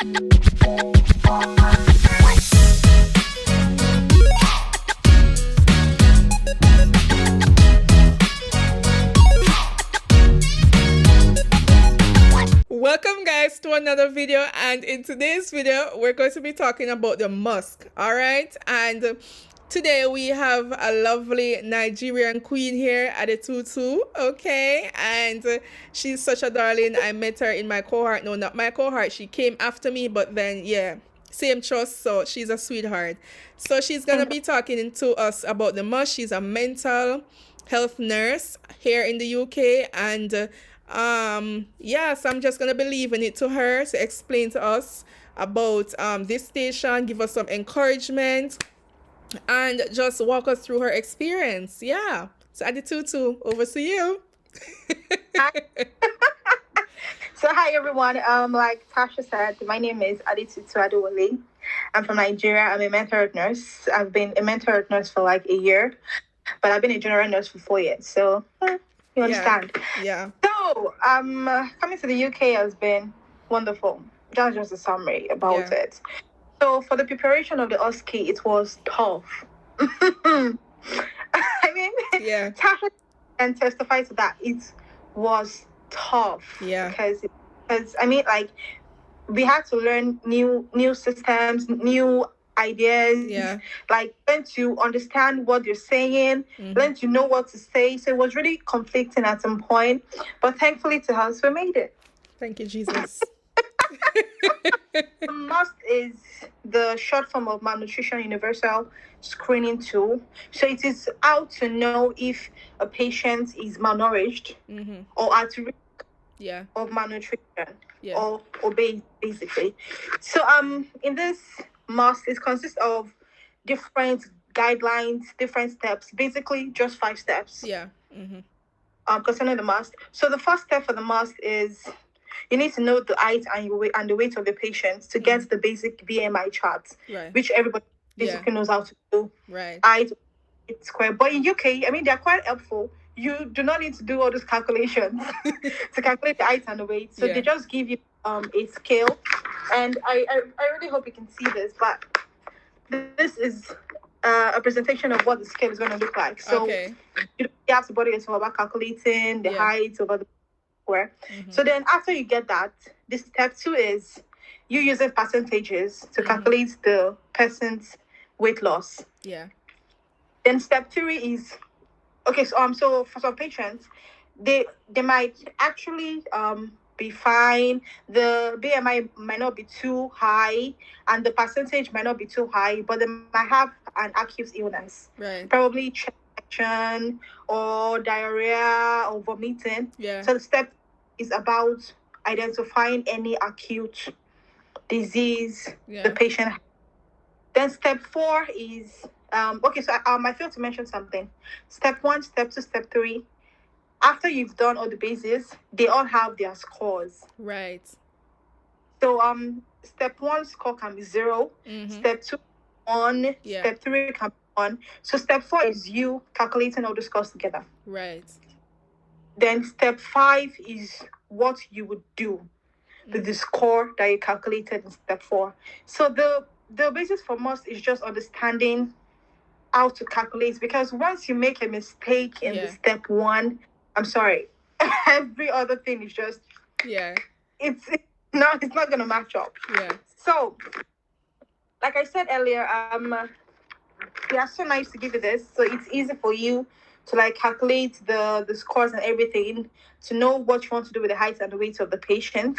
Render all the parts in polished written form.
Welcome guys to another video, and in today's video we're going to be talking about the musk. All right, and today we have a lovely Nigerian queen here at the tutu. Okay, and she's such a darling. I met her in my cohort. No, not my cohort, she came after me, but then yeah, same trust, so she's a sweetheart. So she's gonna be talking to us about the musk. She's a mental health nurse here in the UK, and yes, I'm just gonna be leaving it to her to explain to us about this station, give us some encouragement, and just walk us through her experience. Yeah, so at the tutu, over to you. Hi. So hi everyone. Like Tasha said, my name is Aditutu Adewale. I'm from Nigeria. I'm a mental health nurse. I've been a mental health nurse for like a year, but I've been a general nurse for 4 years. So you understand. Yeah. So coming to the UK has been wonderful. That's just a summary about it. So for the preparation of the Osce, it was tough. I mean, Tasha can testify to that. It was tough. Yeah. Because I mean, like, we had to learn new systems, new ideas. Yeah. Like, learn to understand what you're saying, learn to know what to say. So it was really conflicting at some point, but thankfully to us, we made it. Thank you, Jesus. MUST is the short form of Malnutrition Universal Screening Tool. So it is how to know if a patient is malnourished or at risk of malnutrition or obese, basically. So in this MUST, it consists of different guidelines, different steps, basically just 5 steps. Concerning the MUST. So the first step for the MUST is you need to know the height and the weight of the patient to get the basic BMI chart, which everybody basically knows how to do. Height, square. But in UK, I mean, they're quite helpful. You do not need to do all those calculations to calculate the height and the weight. So they just give you a scale. And I really hope you can see this, but this is a presentation of what the scale is going to look like. So you have to bother yourself about calculating the height over the square. So then after you get that, this step 2 is you using percentages to calculate the person's weight loss. Then step 3 is so for some patients, they might actually be fine. The BMI might not be too high and the percentage might not be too high, but they might have an acute illness, probably chest infection or diarrhea or vomiting. So the step is about identifying any acute disease the patient has. Then step 4 is I failed to mention something. Step 1, step 2, step 3. After you've done all the bases, they all have their scores. So step 1 score can be 0. Step 2, 1. Step 3 can be 1. So step 4 is you calculating all the scores together. Then step 5 is what you would do with the score that you calculated in step 4. So the basis for MUST is just understanding how to calculate, because once you make a mistake in the step 1, I'm sorry, every other thing is just it's not going to match up. So like I said earlier, they are so nice to give you this, so it's easy for you to like calculate the scores and everything, to know what you want to do with the height and the weight of the patient.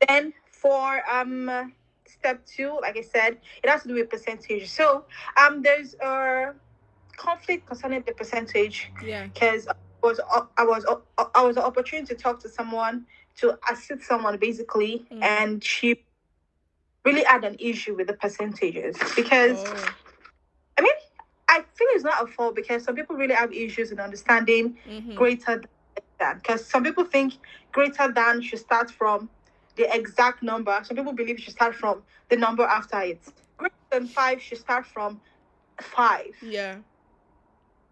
Then for step 2, like I said, it has to do with percentage. So there's a conflict concerning the percentage, because I was an opportunity to talk to someone, to assist someone basically, and she really had an issue with the percentages, because I mean, I feel it's not a fault, because some people really have issues in understanding greater than, because some people think greater than should start from the exact number. Some people believe it should start from the number after it. Greater than 5 should start from 5.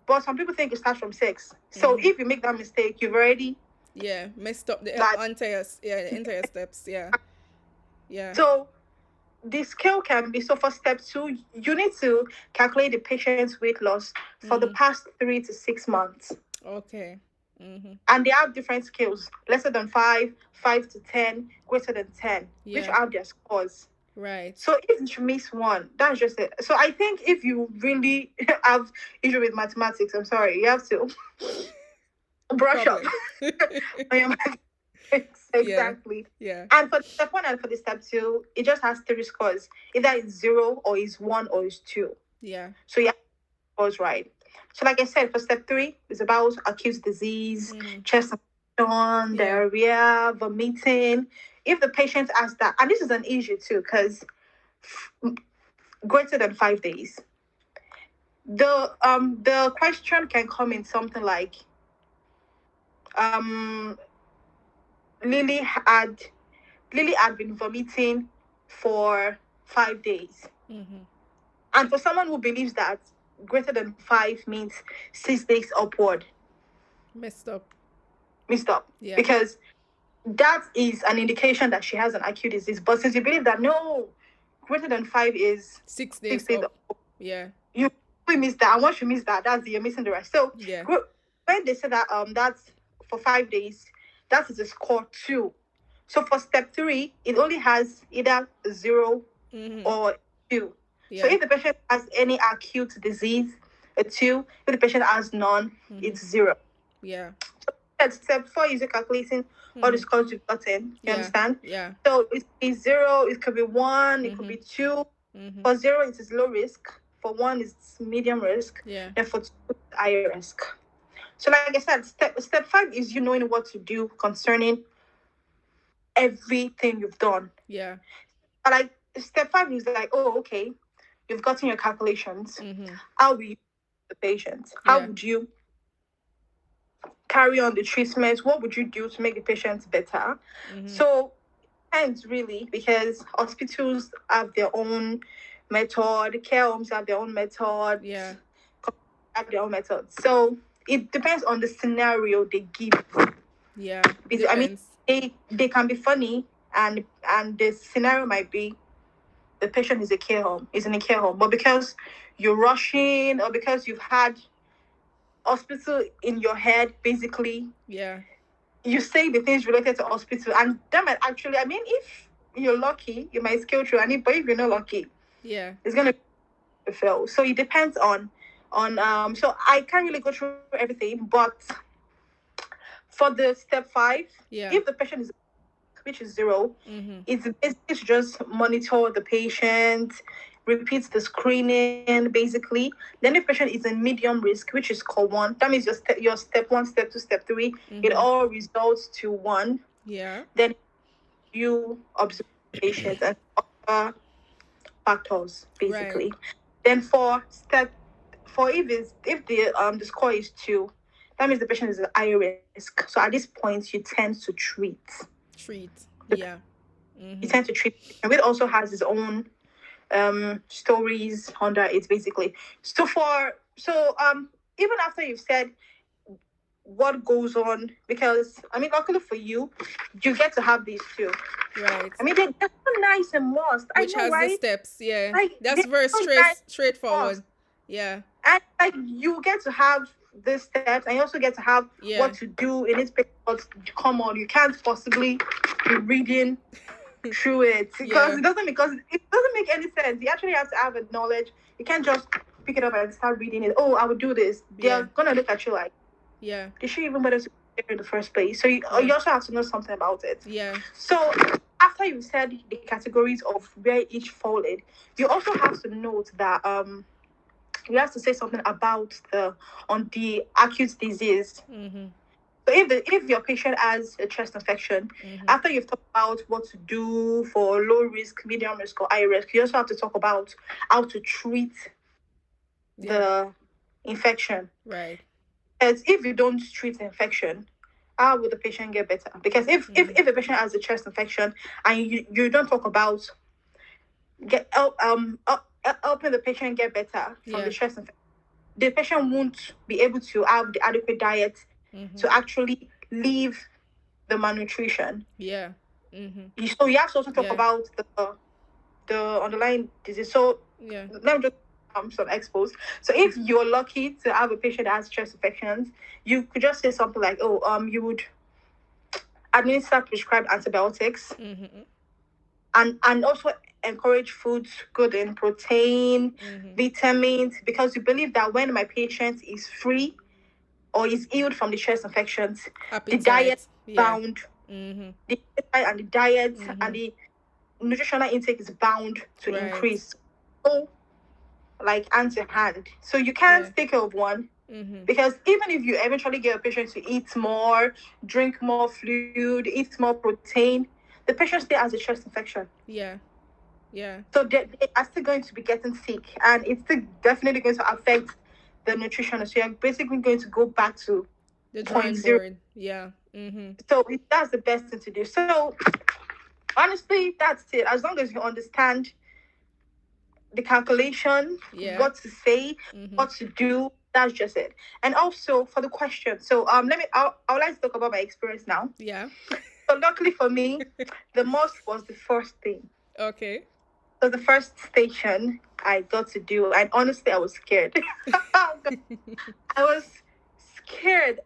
But some people think it starts from 6. So if you make that mistake, you've already messed up the entire steps. Yeah. So the scale can be, so for step 2, you need to calculate the patient's weight loss for the past 3 to 6 months. Okay. And they have different scales, lesser than 5, 5 to 10, greater than 10, which Yeah. have their scores. Right. So if you miss one, that's just it. So I think if you really have issue with mathematics, I'm sorry, you have to brush up on your mathematics. Exactly. Yeah. And for the step 1 and for the step 2, it just has 3 scores. Either it's 0 or it's 1 or it's 2. Yeah. So you have scores right. So like I said, for step 3, it's about acute disease, chest infection, diarrhea, vomiting. If the patient has that, and this is an issue too, because greater than 5 days, the question can come in something like, Lily had been vomiting for 5 days. And for someone who believes that greater than 5 means 6 days upward, Messed up. Yeah. Because that is an indication that she has an acute disease. But since you believe that no, greater than 5 is 6 days up. Yeah. You miss that. And once you miss that, you're missing the rest. So yeah, when they say that that's for 5 days, that is a score 2. So for step 3, it only has either 0 or 2. yeah. So if the patient has any acute disease, a 2. If the patient has none, it's 0. Yeah. So at step 4 is calculating all the scores you've gotten. You understand? Yeah. So it's 0, it could be 1, it could be 2. For 0, it is low risk. For 1, it's medium risk. Yeah. And for 2, it's high risk. So like I said, step 5 is you knowing what to do concerning everything you've done. Yeah. Like step 5 is like, oh, okay, you've gotten your calculations. How will you the patient? How would you carry on the treatment? What would you do to make the patient better? So it depends really, because hospitals have their own method, care homes have their own method, have their own method. So it depends on the scenario they give. Yeah. I mean, they can be funny, and the scenario might be the patient is in a care home, but because you're rushing or because you've had hospital in your head, basically, you say the things related to hospital, and that might actually, I mean, if you're lucky, you might scale through, and but if you're not lucky, it's gonna fail. So it depends on so I can't really go through everything, but for the step 5, if the patient is, which is 0, it's basically to just monitor the patient, repeat the screening, basically. Then if patient is in medium risk, which is score 1, that means your step 1, step 2, step 3, it all results to 1. Then you observe the patient and other factors, basically. Then for step 4, if the score is 2, that means the patient is at high risk. So at this point, you tend to treat. Yeah. You tend to treat. And it also has its own stories under it, basically. So even after you've said what goes on, because I mean, luckily for you, you get to have these too. Right. I mean, they're so nice and must. Which has the steps, like, that's very straightforward. Yeah. And like you get to have the steps, and you also get to have what to do in this paper. Come on, you can't possibly be reading through it because it doesn't make any sense. You actually have to have a knowledge. You can't just pick it up and start reading it. Oh, I would do this. They're gonna look at you like, did she even bother to get in the first place? So you also have to know something about it. So after you said the categories of where each fall in, you also have to note that you have to say something about the acute disease. So if your patient has a chest infection, after you've talked about what to do for low risk, medium risk, or high risk, you also have to talk about how to treat the infection. Right. As if you don't treat the infection, how will the patient get better? Because if the patient has a chest infection and you don't talk about helping the patient get better from the chest infection, the patient won't be able to have the adequate diet to actually leave the malnutrition. So you have to also talk Yeah. about the underlying disease. So Yeah. let me just some expos. So if you're lucky to have a patient that has chest infections, you could just say something like, "Oh, you would administer prescribed antibiotics, and also encourage foods good in protein, vitamins, because we believe that when my patient is free or is healed from the chest infections, the diet bound, the appetite and the diet and the nutritional intake is bound to increase. So, like hand to hand. So you can't take care of one. Because even if you eventually get a patient to eat more, drink more fluid, eat more protein, the patient still has a chest infection. Yeah. Yeah. So they are still going to be getting sick, and it's still definitely going to affect the nutrition. So you're basically going to go back to The point drawing zero. board. Yeah. So that's the best thing to do. So honestly, that's it. As long as you understand the calculation, what to say, what to do, that's just it. And also for the question, so I would like to talk about my experience now. Yeah. So luckily for me, the mosque was the first thing. Okay. So the first station I got to do, and honestly, I was scared. I was scared.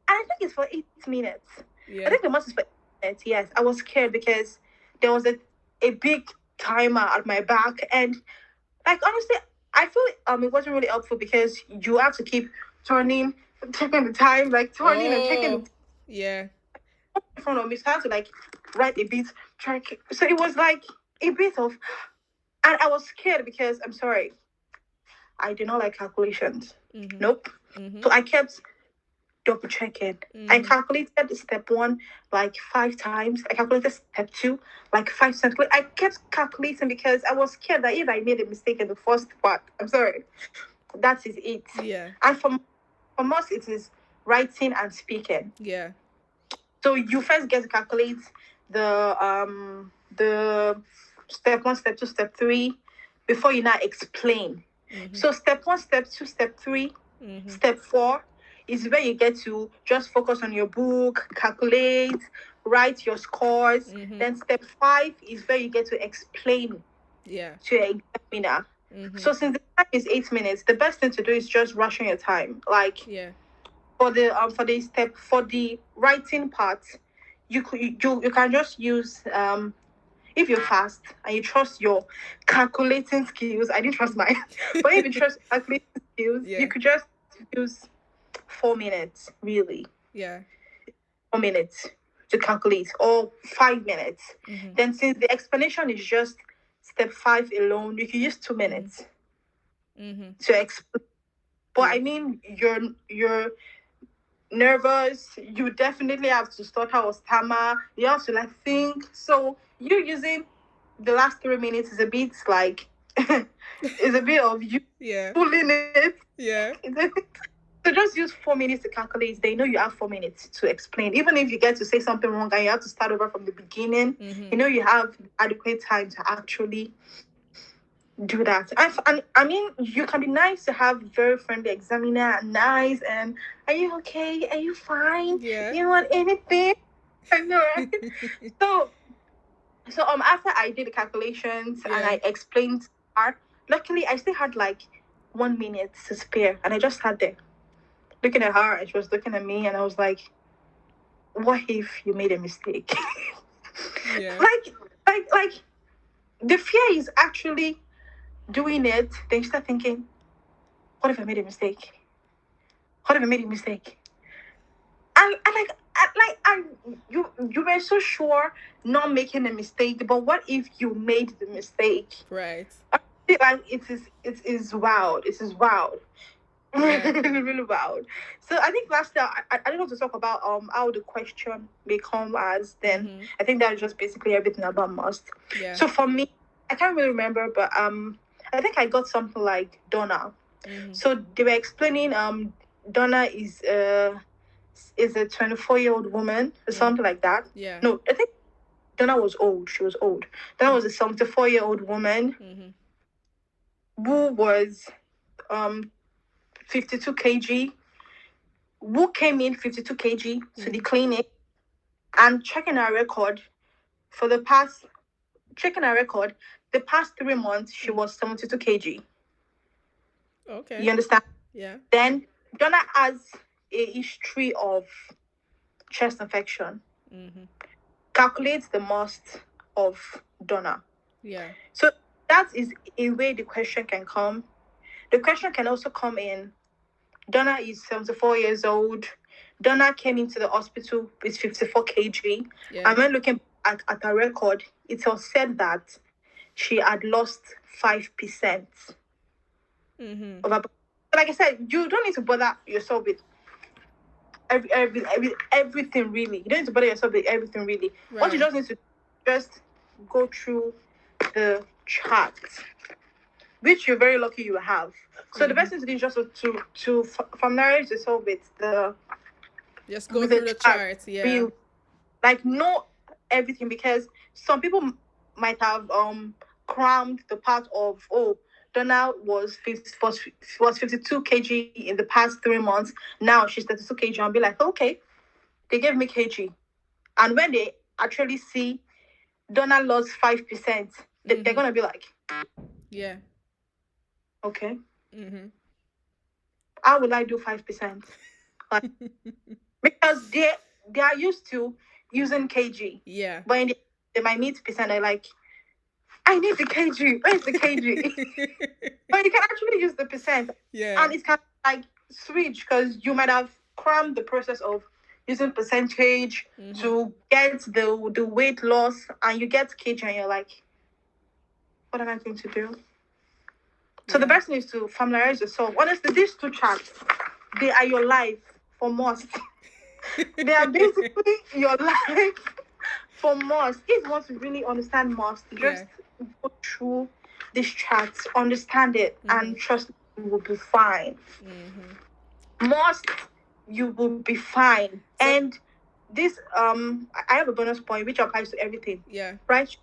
And I think it's for 8 minutes. Yeah. I think the mosque is for 8 minutes, yes. I was scared because there was a big timer at my back, and like honestly, I feel it wasn't really helpful because you have to keep turning, checking the time, like turning and checking the yeah. in front of me. So I had to like write a bit, check. So it was like a bit of, and I was scared because I'm sorry, I do not like calculations. Nope. So I kept double checking. I calculated step 1 like 5 times. I calculated step 2 like 5 times. I kept calculating because I was scared that if I made a mistake in the first part, I'm sorry, that is it. Yeah. And for us, it is writing and speaking. Yeah. So you first get to calculate the step 1, step 2, step 3 before you now explain. So step 1, step 2, step 3, step 4 is where you get to just focus on your book, calculate, write your scores. Then step 5 is where you get to explain to your examiner. So since the time is 8 minutes, the best thing to do is just ration your time. Like for the writing part, you can just use if you're fast and you trust your calculating skills. I didn't trust mine, but if you trust calculating skills, you could just use 4 minutes, really. Yeah. 4 minutes to calculate, or 5 minutes. Then since the explanation is just step 5 alone, you can use 2 minutes to explain. But I mean, you're nervous, you definitely have to stutter or stammer, you have to like think. So you using the last 3 minutes is a bit like is a bit of you pulling it. Yeah. So just use 4 minutes to calculate. They know you have 4 minutes to explain. Even if you get to say something wrong and you have to start over from the beginning, you know you have adequate time to actually do that. And I mean, you can be nice to have very friendly examiner, nice, and are you okay? Are you fine? Yeah. You want anything? I know, right? So after I did the calculations and I explained her, luckily I still had like 1 minute to spare, and I just sat there looking at her, and she was looking at me, and I was like, what if you made a mistake? Like the fear is actually doing it. Then you start thinking, what if I made a mistake? What if I made a mistake? And you were so sure not making a mistake, but what if you made the mistake? Right. I feel like it is wild. It is wild. Really wild. So I think last year I don't want to talk about how the question may come as then. I think that's just basically everything about must. Yeah. So for me, I can't really remember, but I think I got something like Donna. So they were explaining Donna is a 24-year-old woman or something like that. Yeah. No, I think Donna was old. She was old. Donna was a 74-year-old woman who was 52 kg, who came in 52 kg to the clinic, and checking her record, for the past, checking her record, the past 3 months, she was 72 kg. Okay. You understand? Yeah. Then Donna has a history of chest infection. Calculate the must of Donna. Yeah. So that is a way the question can come. The question can also come in, Donna is 74 years old. Donna came into the hospital with 54 kg. Yeah. And when looking at her record, it was said that she had lost 5% of her. Like I said, you don't need to bother yourself with everything, really. You don't need to bother yourself with everything, really. Right. What you just need to just go through the chart, which you're very lucky you have. So the best thing to do is just to familiarize yourself with the just go through the chart. Yeah. Like know everything, because some people might have crammed the part of, oh, Donna was 52 kg in the past 3 months. Now she's 32 kg, and be like, okay, they gave me kg. And when they actually see Donna lost 5%, they're gonna be like, yeah, okay, how will I do 5%? Like, because they are used to using kg. Yeah. But they might need percent, they're like, I need the kg. Where's the kg? But you can actually use the percent. Yeah. And it's kind of like switch, because you might have crammed the process of using percentage to get the weight loss, and you get kg, and you're like, what am I going to do? So the best thing is to familiarize yourself. Honestly, these two charts, they are your life for most. They are basically your life for most. If you want to really understand most, just go through these charts, understand it, and trust me, you will be fine. Most, you will be fine. So, and this, I have a bonus point which applies to everything. Yeah. Right?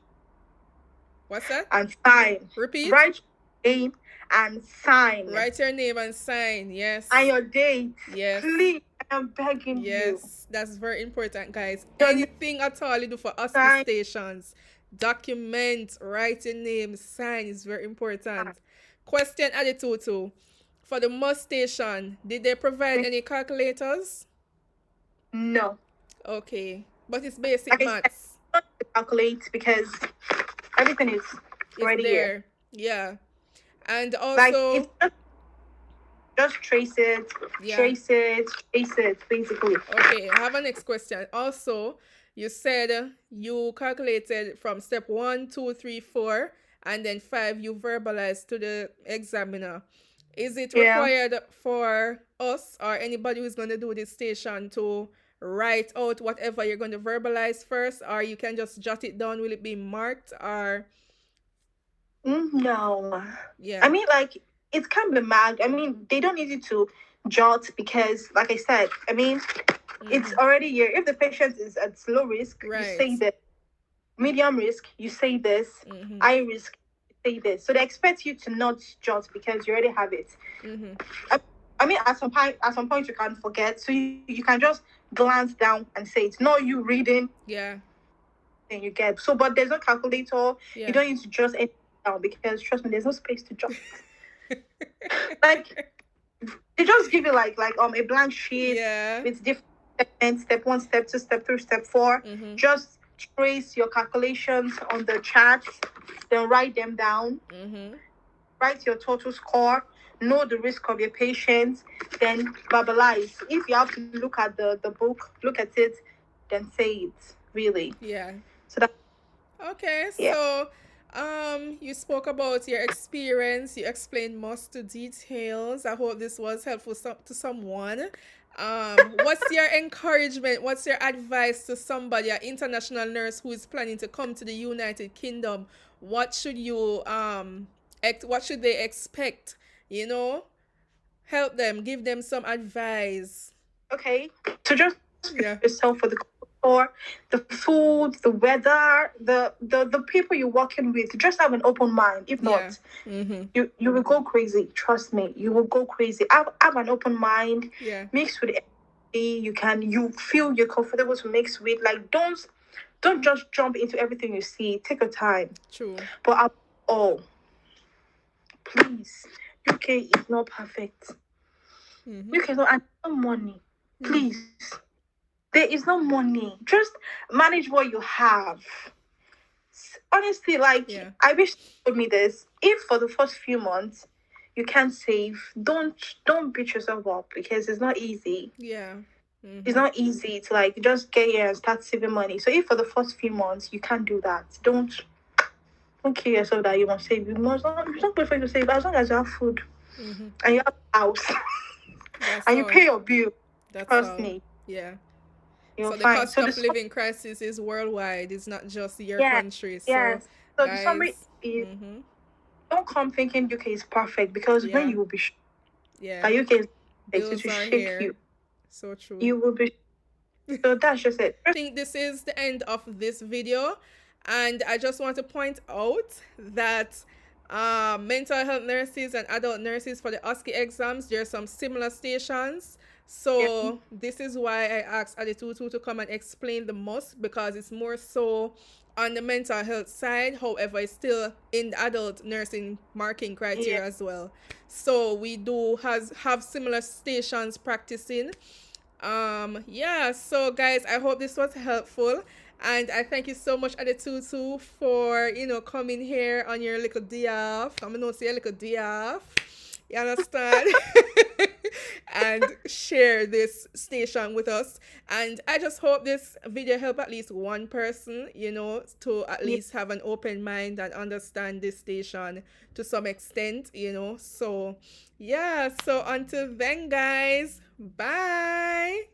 What's that? And sign. Repeat. Write your name and sign. Write your name and sign. Yes. And your date. Yes. Please, I'm begging you. Yes, that's very important, guys. Anything at all you do for Osce stations, document, write your name, sign is very important. Question at the tutu. For the MUS station, did they provide any calculators? No. Okay, but it's basic maths. I don't calculate because everything is already there. Here. Yeah, and also like, just trace it, trace it, basically. Okay, I have a next question. Also, you said you calculated from step 1, 2, 3, 4, and then 5 you verbalized to the examiner. Is it required for us or anybody who's going to do this station to write out whatever you're going to verbalize first, or you can just jot it down? Will it be marked or? No. Yeah. I mean, like, it can be marked. I mean, they don't need you to jot because, like I said, I mean, it's already here. If the patient is at low risk, you say this. Medium risk, you say this. High risk, you say this. So they expect you to not jot because you already have it. I mean, at some point you can forget, so you can just glance down and say it's not you reading. Yeah. Then you get so, but there's no calculator. Yeah. You don't need to jot anything down because trust me, there's no space to jot. Like they just give you like a blank sheet with different segments, step 1, step 2, step 3, step 4. Just trace your calculations on the chart, then write them down. Write your total score, know the risk of your patients, then verbalize. If you have to look at the book, look at it, then say it, really. Yeah. So that. Okay, so you spoke about your experience, you explained most to details. I hope this was helpful to someone. What's your encouragement, what's your advice to somebody, an international nurse who is planning to come to the United Kingdom? What should you what should they expect? You know, help them, give them some advice. Okay, so just yourself for the food, the weather, the people you're working with. Just have an open mind. If not, you will go crazy. Trust me, you will go crazy. Have an open mind. Mix with everything you feel you're comfortable to mix with. Like don't Don't just jump into everything you see. Take your time. True. But please, UK is not perfect. UK is not, and no money. Please. There is no money. Just manage what you have. Honestly, like, I wish you told me this. If for the first few months you can't save, don't beat yourself up, because it's not easy. Yeah. It's not easy to like just get here and start saving money. So if for the first few months you can't do that, don't kill yourself that you must save. It's not good for you to save, as long as you have food and you have a house and you pay your bill. Trust me. Yeah. You're so the fine. cost of living crisis is worldwide. It's not just your country. So, so guys, the summary is, don't come thinking UK is perfect, because when you will be that UK is perfect, it will shake you. So true. You will be. So that's just it. I think this is the end of this video, and I just want to point out that mental health nurses and adult nurses, for the Osce exams, there are some similar stations. So this is why I asked Adetutu to come and explain the MUSC, because it's more so on the mental health side. However, it's still in the adult nursing marking criteria as well. So we do have similar stations practicing. So guys, I hope this was helpful, and I thank you so much, Adetutu, for coming here on your little day off. I'm gonna say a little day off. You understand? And share this station with us. And I just hope this video help at least one person, to at least have an open mind and understand this station to some extent, So, so until then, guys, bye.